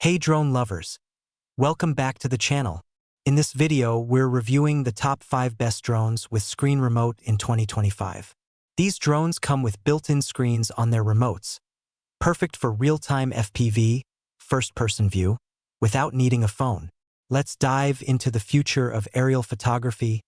Hey drone lovers! Welcome back to the channel. In this video, we're reviewing the top 5 best drones with screen remote in 2025. These drones come with built-in screens on their remotes, perfect for real-time FPV, first-person view, without needing a phone. Let's dive into the future of aerial photography,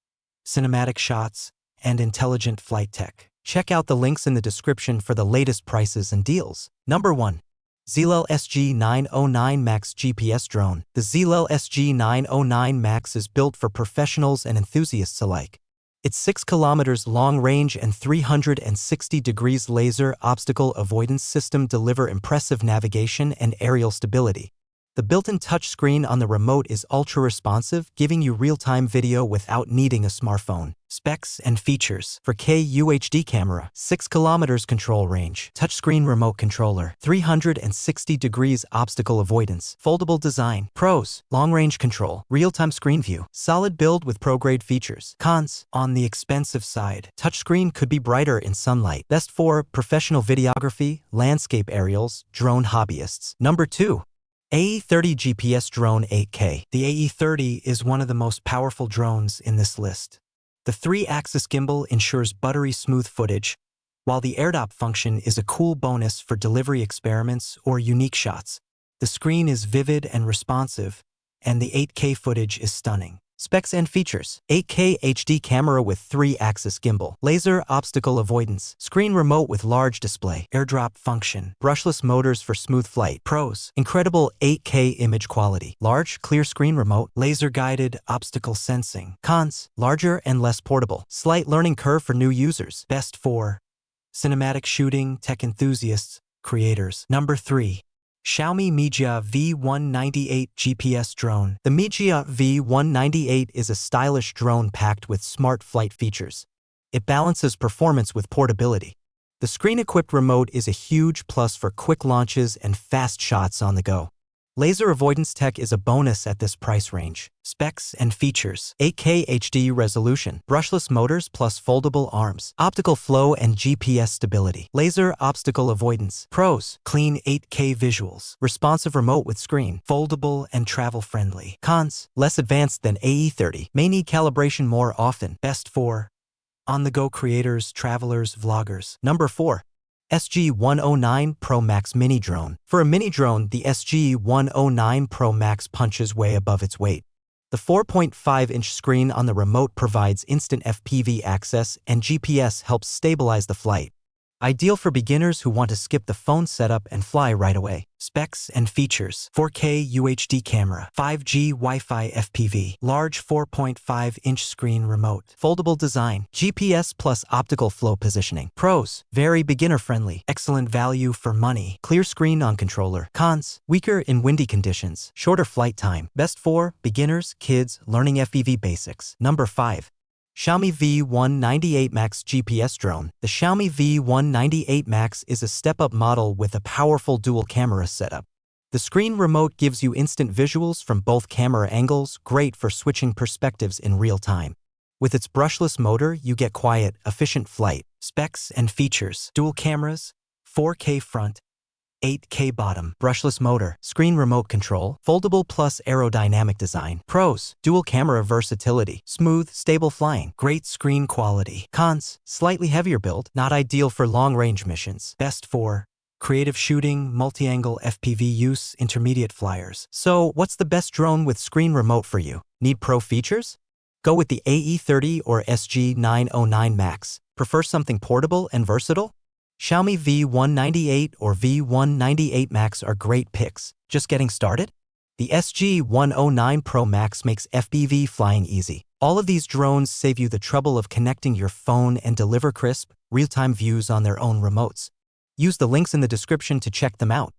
cinematic shots, and intelligent flight tech. Check out the links in the description for the latest prices and deals. Number 1. Gimbal SG909 Max GPS Drone. The Gimbal SG909 Max is built for professionals and enthusiasts alike. Its 6 kilometers long range and 360 degrees laser obstacle avoidance system deliver impressive navigation and aerial stability. The built-in touchscreen on the remote is ultra-responsive, giving you real-time video without needing a smartphone. Specs and features: 4K UHD camera, 6 kilometers control range, touchscreen remote controller, 360 degrees obstacle avoidance, foldable design. Pros: long-range control, real-time screen view, solid build with pro-grade features. Cons: on the expensive side, touchscreen could be brighter in sunlight. Best for professional videography, landscape aerials, drone hobbyists. Number 2. AE30 GPS Drone 8K. The AE30 is one of the most powerful drones in this list. The 3-axis gimbal ensures buttery smooth footage, while the AirDrop function is a cool bonus for delivery experiments or unique shots. The screen is vivid and responsive, and the 8K footage is stunning. Specs and features: 8K HD camera with 3-axis gimbal, laser obstacle avoidance, screen remote with large display, AirDrop function, brushless motors for smooth flight. Pros: incredible 8K image quality, large clear screen remote, laser guided obstacle sensing. Cons: larger and less portable, slight learning curve for new users. Best for cinematic shooting, tech enthusiasts, creators. Number 3. Xiaomi MIJIA V198 GPS Drone. The MIJIA V198 is a stylish drone packed with smart flight features. It balances performance with portability. The screen-equipped remote is a huge plus for quick launches and fast shots on the go. Laser avoidance tech is a bonus at this price range. Specs and features: 8K HD resolution, brushless motors plus foldable arms, optical flow and GPS stability, laser obstacle avoidance. Pros: clean 8K visuals, responsive remote with screen, foldable and travel-friendly. Cons: less advanced than AE30, may need calibration more often. Best for on-the-go creators, travelers, vloggers. Number 4. SG109 Pro Max Mini Drone. For a mini drone, the SG109 Pro Max punches way above its weight. The 4.5-inch screen on the remote provides instant FPV access, and GPS helps stabilize the flight. Ideal for beginners who want to skip the phone setup and fly right away. Specs and features: 4K UHD camera, 5G Wi-Fi FPV, large 4.5-inch screen remote, foldable design, GPS plus optical flow positioning. Pros: very beginner-friendly, excellent value for money, clear screen on controller. Cons: weaker in windy conditions, shorter flight time. Best for beginners, kids, learning FPV basics. Number 5. Xiaomi V198 Max GPS Drone. The Xiaomi V198 Max is a step-up model with a powerful dual-camera setup. The screen remote gives you instant visuals from both camera angles, great for switching perspectives in real time. With its brushless motor, you get quiet, efficient flight. Specs and features: dual cameras, 4K front, 8K bottom, brushless motor, screen remote control, foldable plus aerodynamic design. Pros: dual camera versatility, smooth, stable flying, great screen quality. Cons: slightly heavier build, not ideal for long-range missions. Best for creative shooting, multi-angle FPV use, intermediate flyers. So, what's the best drone with screen remote for you? Need pro features? Go with the AE30 or SG909 Max. Prefer something portable and versatile? Xiaomi V198 or V198 Max are great picks. Just getting started? The SG109 Pro Max makes FPV flying easy. All of these drones save you the trouble of connecting your phone and deliver crisp, real-time views on their own remotes. Use the links in the description to check them out.